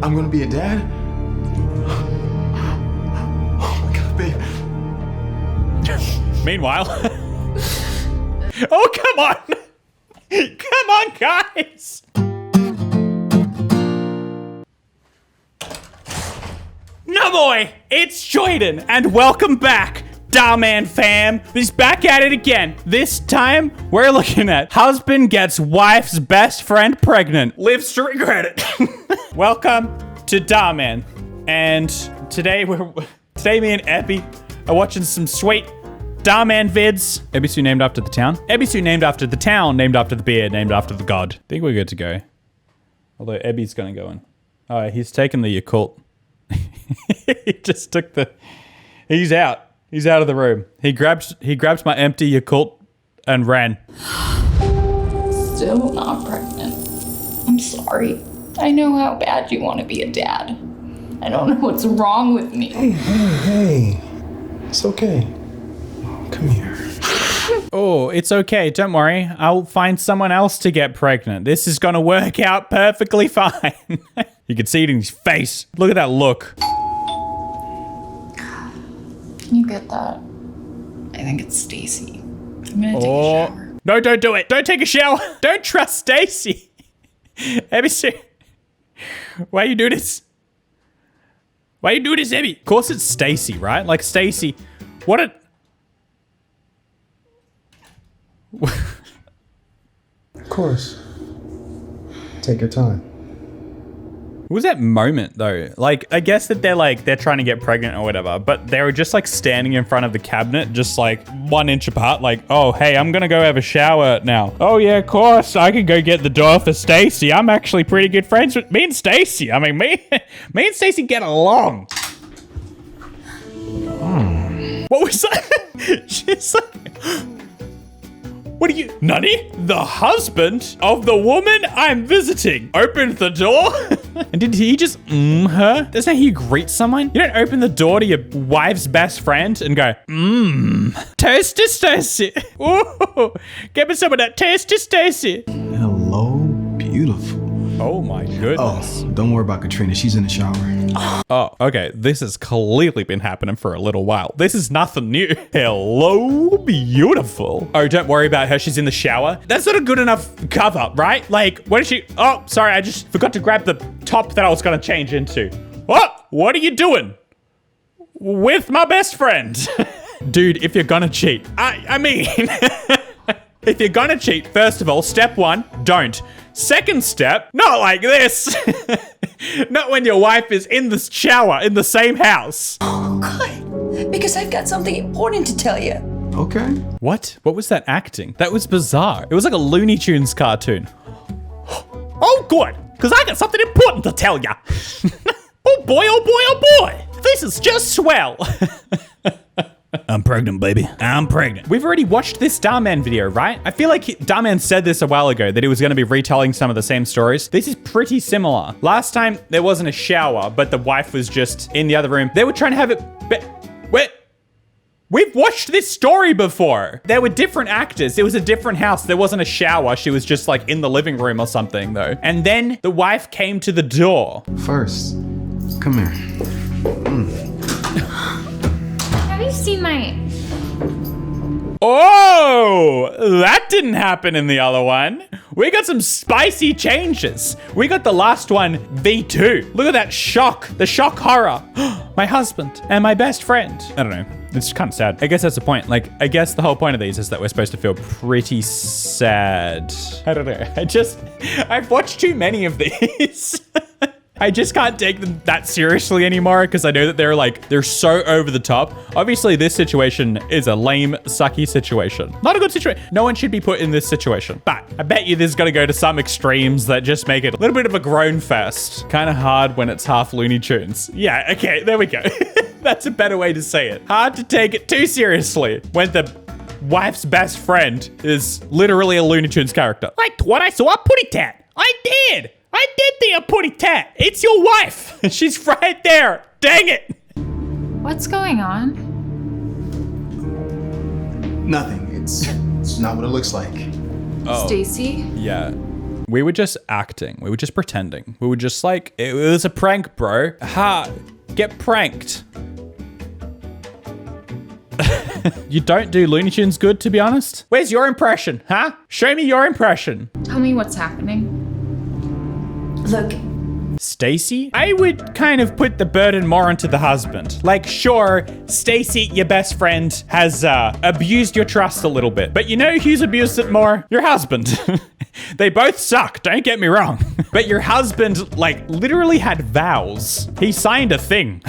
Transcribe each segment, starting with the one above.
I'm gonna be a dad? Oh my God, babe. Meanwhile. Oh, come on. Come on, guys. No boy, it's Joinen, and welcome back, Dhar Mann fam. He's back at it again. This time, we're looking at husband gets wife's best friend pregnant, lives to regret it. Welcome to Dhar Mann, and today me and Ebi are watching some sweet Dhar Mann vids. Ebisu named after the town. Ebisu named after the town, named after the beer, named after the god. I think we're good to go. Although Ebi's gonna go in. Oh, he's taken the Yakult. He just took the... He's out. He's out of the room. He grabs my empty Yakult and ran. Still not pregnant. I'm sorry. I know how bad you want to be a dad. I don't know what's wrong with me. Hey. It's okay. Come here. Oh, it's okay. Don't worry. I'll find someone else to get pregnant. This is gonna work out perfectly fine. You can see it in his face. Look at that look. You get that? I think it's Stacy. I'm gonna take a shower. No, don't do it. Don't take a shower. Don't trust Stacy. Ebby, why you do this? Why you do this, Ebby? Of course it's Stacy, right? Like Stacy. What a... Of course. Take your time. What was that moment though? Like, I guess that they're trying to get pregnant or whatever, but they were just like standing in front of the cabinet, just like 1 inch apart, like, oh, hey, I'm gonna go have a shower now. Oh yeah, of course, I can go get the door for Stacy. I'm actually pretty good friends with me and Stacy. I mean, me and Stacy get along. What was that? She's like... What are you, Nani? The husband of the woman I'm visiting opened the door? And did he just her? That's how you greet someone? You don't open the door to your wife's best friend and go, toasty Stacy. Ooh, get me some of that toasty Stacy. Hello, beautiful. Oh my goodness. Oh, don't worry about Katrina. She's in the shower. Oh, okay. This has clearly been happening for a little while. This is nothing new. Hello, beautiful. Oh, don't worry about her. She's in the shower. That's not a good enough cover, right? Like, what is she? Oh, sorry. I just forgot to grab the top that I was going to change into. What are you doing with my best friend? Dude, if you're going to cheat, I mean, if you're going to cheat, first of all, step 1, don't. Second step, not like this. Not when your wife is in the shower in the same house. Oh, good. Because I've got something important to tell you. Okay. What? What was that acting? That was bizarre. It was like a Looney Tunes cartoon. Oh, good. Because I got something important to tell ya. Oh boy, oh boy, oh boy. This is just swell. I'm pregnant, baby. I'm pregnant. We've already watched this Dhar Mann video, right? I feel like Dhar Mann said this a while ago, that he was going to be retelling some of the same stories. This is pretty similar. Last time, there wasn't a shower, but the wife was just in the other room. They were trying to have it... Wait. We've watched this story before. There were different actors. It was a different house. There wasn't a shower. She was just like in the living room or something, though. And then the wife came to the door. First, come here. Have you seen my... Oh, that didn't happen in the other one. We got some spicy changes. We got the last one, V2. Look at that shock, the shock horror. My husband and my best friend. I don't know. It's kind of sad. I guess that's the point. Like, I guess the whole point of these is that we're supposed to feel pretty sad. I don't know. I've watched too many of these. I just can't take them that seriously anymore because I know that they're so over the top. Obviously, this situation is a lame, sucky situation. Not a good situation. No one should be put in this situation. But I bet you this is going to go to some extremes that just make it a little bit of a groan fest. Kind of hard when it's half Looney Tunes. Yeah, okay, there we go. That's a better way to say it. Hard to take it too seriously when the wife's best friend is literally a Looney Tunes character. Like what I saw a putty tat. I did the putty tat. It's your wife. She's right there. Dang it. What's going on? Nothing. It's not what it looks like. Oh. Stacy? Yeah. We were just acting. We were just pretending. We were just like, it was a prank, bro. Ha, get pranked. You don't do Looney Tunes good, to be honest. Where's your impression, huh? Show me your impression. Tell me what's happening. Look, Stacy? I would kind of put the burden more onto the husband. Like, sure, Stacy, your best friend, has abused your trust a little bit. But you know who's abused it more? Your husband. They both suck, don't get me wrong. But your husband, like, literally had vows. He signed a thing.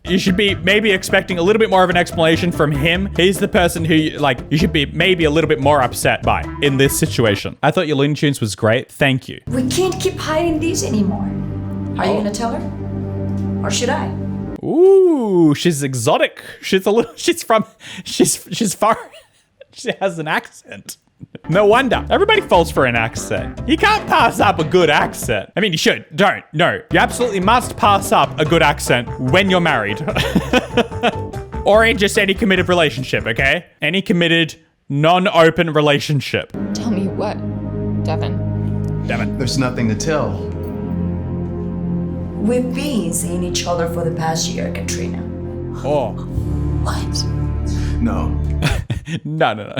You should be maybe expecting a little bit more of an explanation from him. He's the person who, like, you should be maybe a little bit more upset by in this situation. I thought your Looney Tunes was great. Thank you. we can't keep hiding these anymore. Are you gonna tell her? Or should I? Ooh, she's exotic. She's far, she has an accent. No wonder. Everybody falls for an accent. You can't pass up a good accent. I mean, you should. Don't. No. You absolutely must pass up a good accent when you're married. Or in just any committed relationship, okay? Any committed, non-open relationship. Tell me what, Devin? There's nothing to tell. We've been seeing each other for the past year, Katrina. Oh. What? No. No.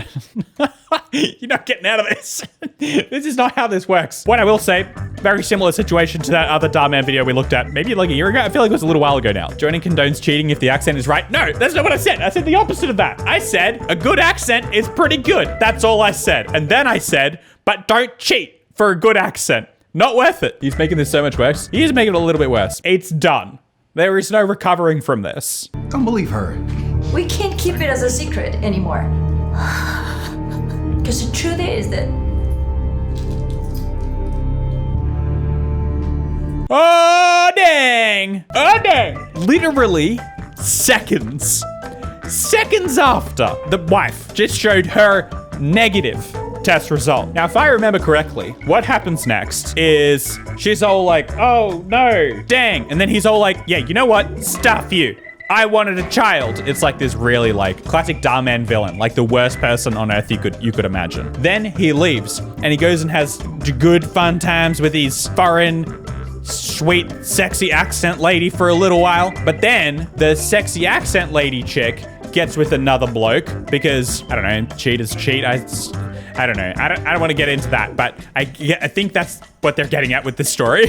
You're not getting out of this. This is not how this works. What I will say, very similar situation to that other Dhar Mann video we looked at maybe like a year ago. I feel like it was a little while ago now. Joinen condones cheating if the accent is right. No, that's not what I said. I said the opposite of that. I said a good accent is pretty good. That's all I said. And then I said, but don't cheat for a good accent. Not worth it. He's making this so much worse. He is making it a little bit worse. It's done. There is no recovering from this. Don't believe her. We can't keep it as a secret anymore. Because the truth is that Oh, dang. Oh, dang. Literally seconds after the wife just showed her negative test result. Now, if I remember correctly, what happens next is she's all like, oh, no, dang. And then he's all like, yeah, you know what? Stuff you. I wanted a child. It's like this really like classic Dhar Mann villain, like the worst person on earth you could imagine. Then he leaves and he goes and has good fun times with his foreign, sweet, sexy accent lady for a little while. But then the sexy accent lady chick gets with another bloke because, I don't know, cheaters cheat. I don't know. I don't want to get into that, but I think that's what they're getting at with this story.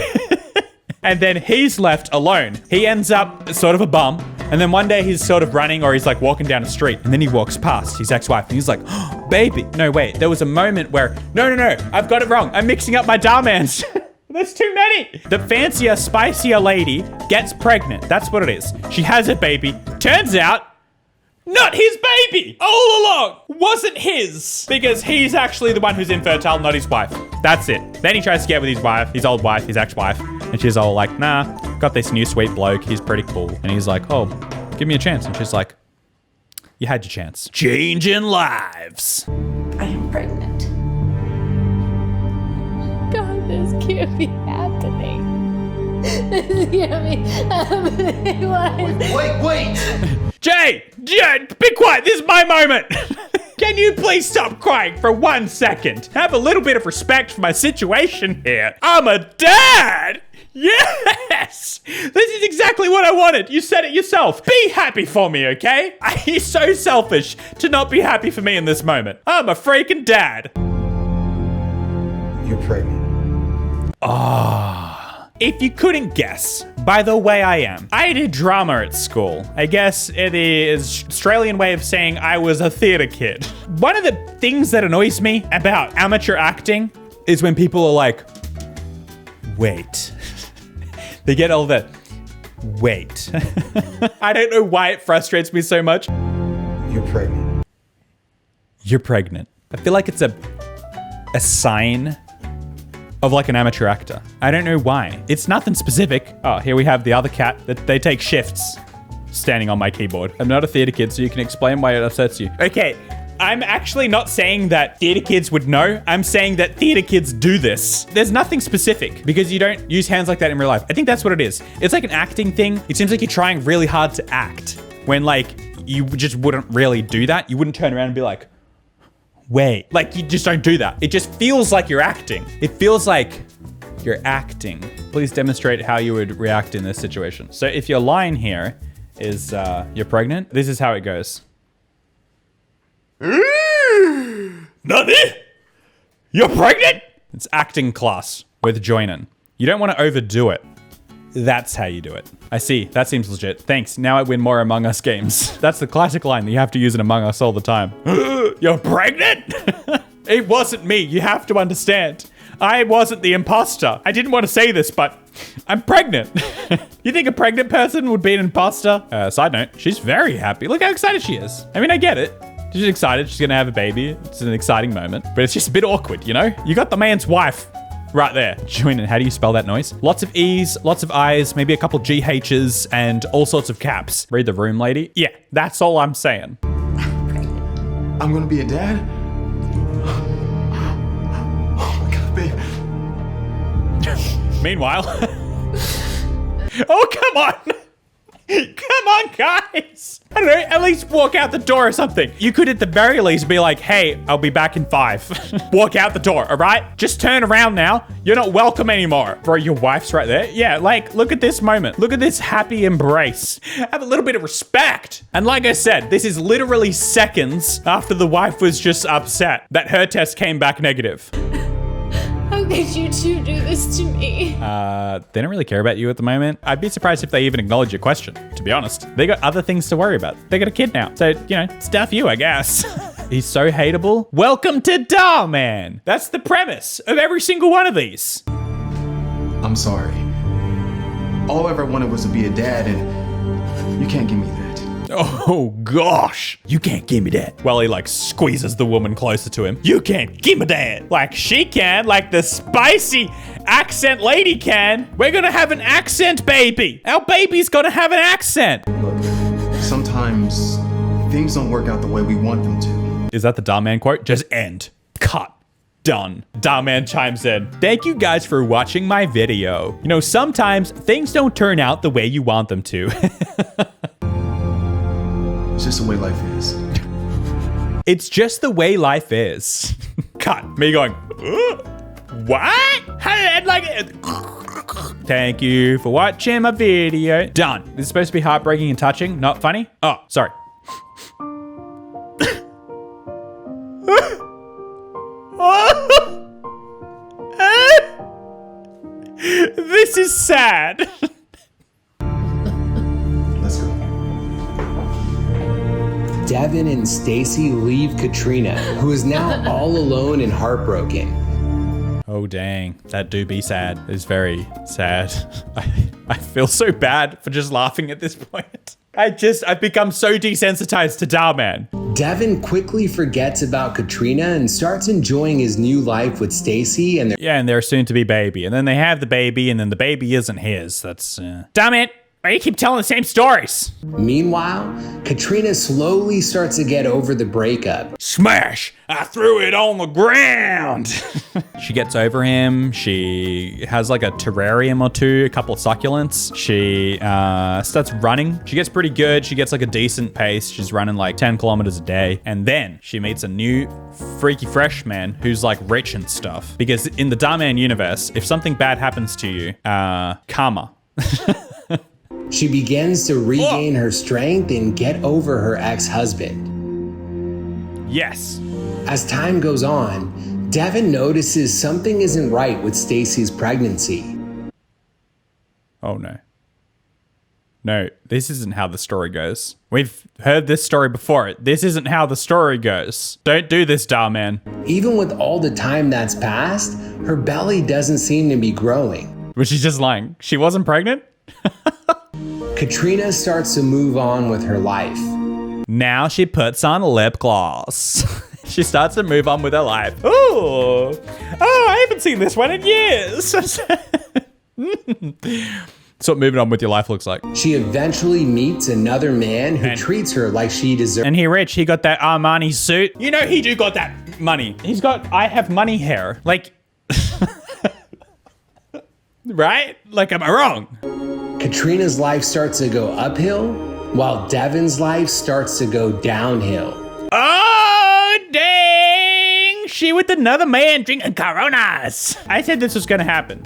And then he's left alone. He ends up sort of a bum. And then one day he's sort of running or he's like walking down the street. And then he walks past his ex-wife and he's like, oh, baby. No, wait. There was a moment where, no. I've got it wrong. I'm mixing up my Dhar Manns. There's too many. The fancier, spicier lady gets pregnant. That's what it is. She has a baby. Turns out, not his baby all along. Wasn't his. Because he's actually the one who's infertile, not his wife. That's it. Then he tries to get with his wife, his old wife, his ex-wife. And she's all like, nah, got this new sweet bloke. He's pretty cool. And he's like, oh, give me a chance. And she's like, you had your chance. Changing lives. I am pregnant. God, this can't be happening. This can't be happening. Why? Wait! Jay, be quiet. This is my moment. Can you please stop crying for 1 second? Have a little bit of respect for my situation here. I'm a dad. Yes! This is exactly what I wanted. You said it yourself. Be happy for me, okay? He's so selfish to not be happy for me in this moment. I'm a freaking dad. You're pregnant. If you couldn't guess by the way I am, I did drama at school. I guess it is Australian way of saying I was a theater kid. One of the things that annoys me about amateur acting is when people are like, wait. They get all the wait. I don't know why it frustrates me so much. You're pregnant. You're pregnant. I feel like it's a sign of like an amateur actor. I don't know why. It's nothing specific. Oh, here we have the other cat that they take shifts standing on my keyboard. I'm not a theater kid, so you can explain why it upsets you. Okay, I'm actually not saying that theater kids would know. I'm saying that theater kids do this. There's nothing specific because you don't use hands like that in real life. I think that's what it is. It's like an acting thing. It seems like you're trying really hard to act when like you just wouldn't really do that. You wouldn't turn around and be like, way. Like, you just don't do that. It just feels like you're acting. It feels like you're acting. Please demonstrate how you would react in this situation. So if your line here is you're pregnant, this is how it goes. Nani? You're pregnant? It's acting class with Joinen. You don't want to overdo it. That's how you do it. I see. That seems legit. Thanks. Now I win more Among Us games. That's the classic line that you have to use in Among Us all the time. You're pregnant? It wasn't me. You have to understand. I wasn't the imposter. I didn't want to say this, but I'm pregnant. You think a pregnant person would be an imposter? Side note, she's very happy. Look how excited she is. I mean, I get it. She's excited. She's going to have a baby. It's an exciting moment, but it's just a bit awkward, you know? You got the man's wife right there. Joinen, how do you spell that noise? Lots of E's, lots of I's, maybe a couple GH's, and all sorts of caps. Read the room, lady. Yeah, that's all I'm saying. I'm gonna be a dad? Oh my God, babe. Meanwhile. Oh, come on. Come on, guys. I don't know, at least walk out the door or something. You could at the very least be like, hey, I'll be back in 5. Walk out the door, all right? Just turn around now. You're not welcome anymore. Bro, your wife's right there. Yeah, like, look at this moment. Look at this happy embrace. Have a little bit of respect. And like I said, this is literally seconds after the wife was just upset that her test came back negative. How could you two do this to me? They don't really care about you at the moment. I'd be surprised if they even acknowledge your question, to be honest. They got other things to worry about. They got a kid now. So, you know, stuff you, I guess. He's so hateable. Welcome to Dhar Mann. That's the premise of every single one of these. I'm sorry. All I ever wanted was to be a dad, and you can't give me that. Oh gosh, you can't give me that. Well, he like squeezes the woman closer to him. You can't give me that. Like she can, like the spicy accent lady can. We're gonna have an accent baby. Our baby's gonna have an accent. Look, sometimes things don't work out the way we want them to. Is that the Dhar Mann quote? Just end. Cut. Done. Dhar Mann chimes in. Thank you guys for watching my video. You know, sometimes things don't turn out the way you want them to. It's just the way life is. It's just the way life is. Cut. Me going, what? I'd like it. Thank you for watching my video. Done. This is supposed to be heartbreaking and touching, not funny. Oh, sorry. This is sad. Let's go. Devin and Stacy leave Katrina, who is now all alone and heartbroken. Oh, dang. That do be sad. It's very sad. I feel so bad for just laughing at this point. I've become so desensitized to Dhar Mann. Devin quickly forgets about Katrina and starts enjoying his new life with Stacy and Yeah, and their soon-to-be baby. And then they have the baby, and then the baby isn't his. That's, Damn it! Why do you keep telling the same stories? Meanwhile, Katrina slowly starts to get over the breakup. Smash! I threw it on the ground! She gets over him. She has like a terrarium or two, a couple of succulents. She starts running. She gets pretty good. She gets like a decent pace. She's running like 10 kilometers a day. And then she meets a new freaky fresh man who's like rich and stuff. Because in the Dhar Mann universe, if something bad happens to you, karma. She begins to regain her strength and get over her ex-husband. Yes. As time goes on, Devin notices something isn't right with Stacy's pregnancy. Oh no. No, this isn't how the story goes. We've heard this story before. This isn't how the story goes. Don't do this, Dhar Mann. Even with all the time that's passed, her belly doesn't seem to be growing. But she's just lying. She wasn't pregnant? Katrina starts to move on with her life. Now she puts on lip gloss. She starts to move on with her life. Oh, I haven't seen this one in years. That's what moving on with your life looks like. She eventually meets another man who treats her like she deserves. And he rich, he got that Armani suit. You know he do got that money. He's got I have money hair. Like, right? Like, am I wrong? Katrina's life starts to go uphill, while Devin's life starts to go downhill. Oh, dang! she with another man drinking Coronas. I said this was gonna happen.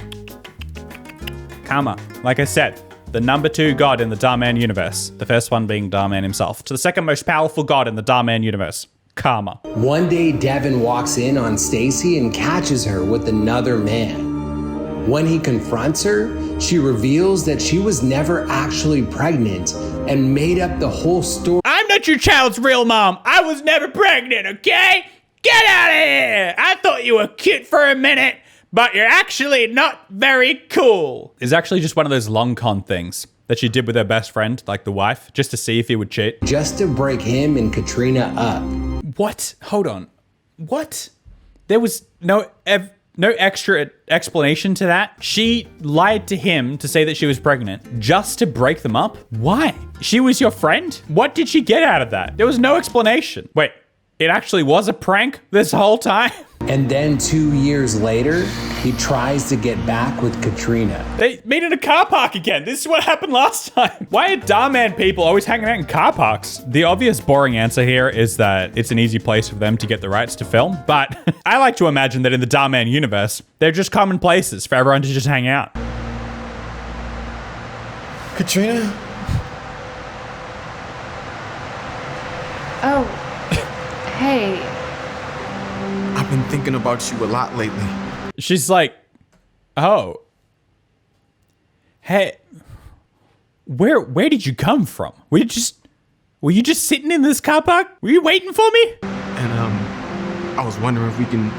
Karma. Like I said, the number 2 god in the Dhar Mann universe. The first one being Dhar Mann himself. To the second most powerful god in the Dhar Mann universe. Karma. One day, Devin walks in on Stacy and catches her with another man. When he confronts her, she reveals that she was never actually pregnant and made up the whole story. I'm not your child's real mom. I was never pregnant, okay? Get out of here! I thought you were cute for a minute, but you're actually not very cool. It's actually just one of those long con things that she did with her best friend, like the wife, just to see if he would cheat. Just to break him and Katrina up. What? Hold on. What? There was no extra explanation to that. She lied to him to say that she was pregnant just to break them up? Why? She was your friend? What did she get out of that? There was no explanation. Wait, it actually was a prank this whole time? And then 2 years later, he tries to get back with Katrina. They meet in a car park again. This is what happened last time. Why are Dhar Mann people always hanging out in car parks? The obvious boring answer here is that it's an easy place for them to get the rights to film. But I like to imagine that in the Dhar Mann universe, they're just common places for everyone to just hang out. Katrina? Oh, hey. I've been thinking about you a lot lately. She's like, oh. Hey, where did you come from? Were you just sitting in this car park? Were you waiting for me? And I was wondering if we can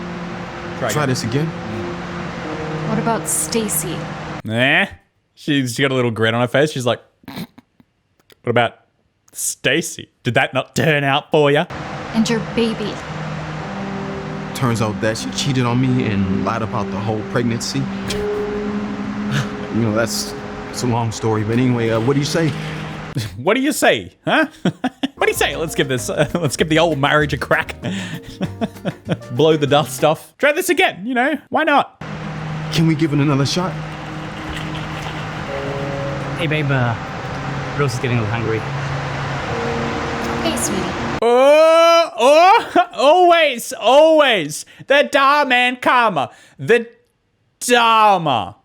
try this again. What about Stacy? Nah. She's got a little grin on her face. She's like, what about Stacy? Did that not turn out for you? And your baby. Turns out that she cheated on me and lied about the whole pregnancy. You know, it's a long story, but anyway, what do you say? What do you say, huh? What do you say? Let's give the old marriage a crack. Blow the dust off. Try this again, you know? Why not? Can we give it another shot? Hey babe, Rose is getting a little hungry. Okay, sweetie. Always. The Dhar Mann karma. The Dharma.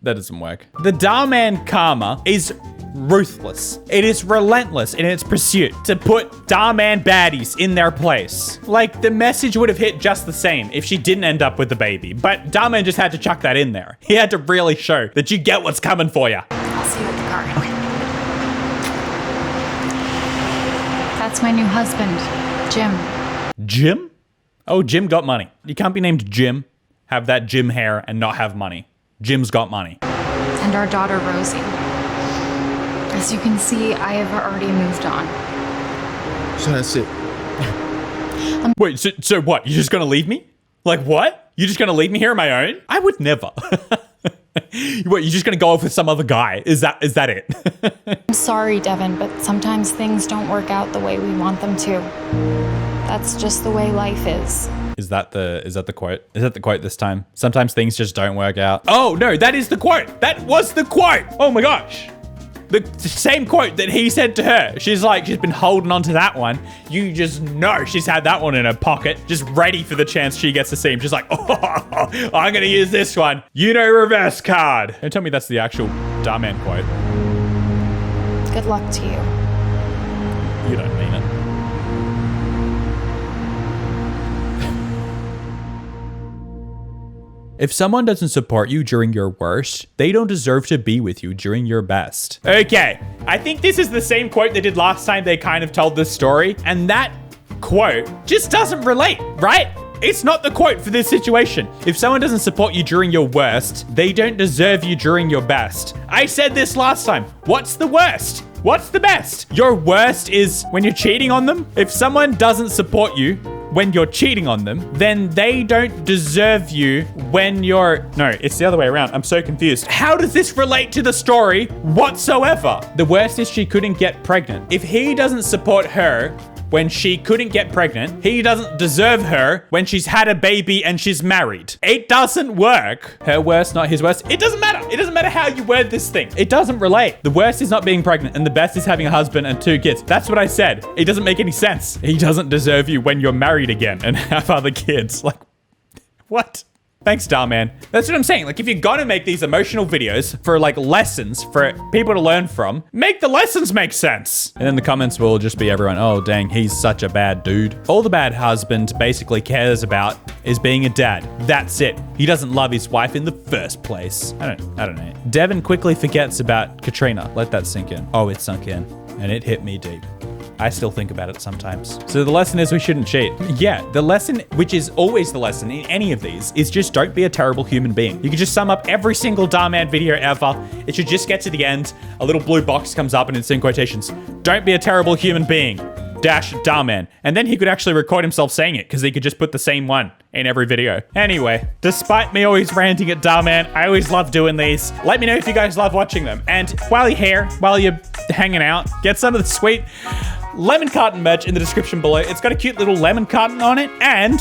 That doesn't work. The Dhar Mann karma is ruthless. It is relentless in its pursuit to put Dhar Mann baddies in their place. Like, the message would have hit just the same if she didn't end up with the baby, but Dhar Mann just had to chuck that in there. He had to really show that you get what's coming for you. I'll see you at the car. Okay. That's my new husband, Jim. Jim? Oh, Jim got money. You can't be named Jim, have that Jim hair, and not have money. Jim's got money. And our daughter, Rosie. As you can see, I have already moved on. So that's it. Wait, so what? You're just gonna leave me? Like what? You're just gonna leave me here on my own? I would never. What, you're just gonna go off with some other guy? Is that it? I'm sorry, Devin, but sometimes things don't work out the way we want them to. That's just the way life is. Is that the quote? Is that the quote this time? Sometimes things just don't work out. Oh no, that is the quote. That was the quote. Oh my gosh. The same quote that he said to her. She's been holding on to that one. You just know she's had that one in her pocket, just ready for the chance she gets to see him. She's like, oh, I'm gonna use this one. You know, reverse card. Don't tell me that's the actual Dhar Mann quote. Good luck to you. You don't mean it. If someone doesn't support you during your worst, they don't deserve to be with you during your best. Okay, I think this is the same quote they did last time they kind of told this story, and that quote just doesn't relate, right? It's not the quote for this situation. If someone doesn't support you during your worst, they don't deserve you during your best. I said this last time. What's the worst? What's the best? Your worst is when you're cheating on them. If someone doesn't support you when you're cheating on them, then they don't deserve you when you're... No, it's the other way around. I'm so confused. How does this relate to the story whatsoever? The worst is she couldn't get pregnant. If he doesn't support her when she couldn't get pregnant, he doesn't deserve her when she's had a baby and she's married. It doesn't work. Her worst, not his worst. It doesn't matter. It doesn't matter how you word this thing. It doesn't relate. The worst is not being pregnant and the best is having a husband and 2 kids. That's what I said. It doesn't make any sense. He doesn't deserve you when you're married again and have other kids. Like, what? Thanks, Dhar Mann. That's what I'm saying. Like, if you're gonna make these emotional videos for like lessons for people to learn from, make the lessons make sense. And then the comments will just be everyone, oh dang, he's such a bad dude. All the bad husband basically cares about is being a dad. That's it. He doesn't love his wife in the first place. I don't know. Devin quickly forgets about Katrina. Let that sink in. Oh, it sunk in and it hit me deep. I still think about it sometimes. So the lesson is we shouldn't cheat. Yeah, the lesson, which is always the lesson in any of these, is just don't be a terrible human being. You can just sum up every single Dhar Mann video ever. It should just get to the end. A little blue box comes up and it's in quotations. Don't be a terrible human being. Dhar Mann. And then he could actually record himself saying it because he could just put the same one in every video. Anyway, despite me always ranting at Dhar Mann, I always love doing these. Let me know if you guys love watching them. And while you're here, while you're hanging out, get some of the sweet lemon carton merch in the description below. It's got a cute little lemon carton on it. And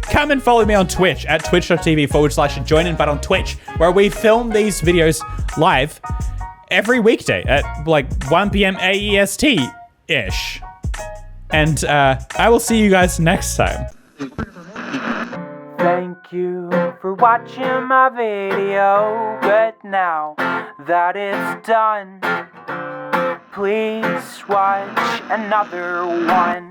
come and follow me on Twitch at twitch.tv/Joinen, but on Twitch, where we film these videos live every weekday at like 1 p.m. AEST-ish. And I will see you guys next time. Thank you for watching my video, but now that it's done, please watch another one.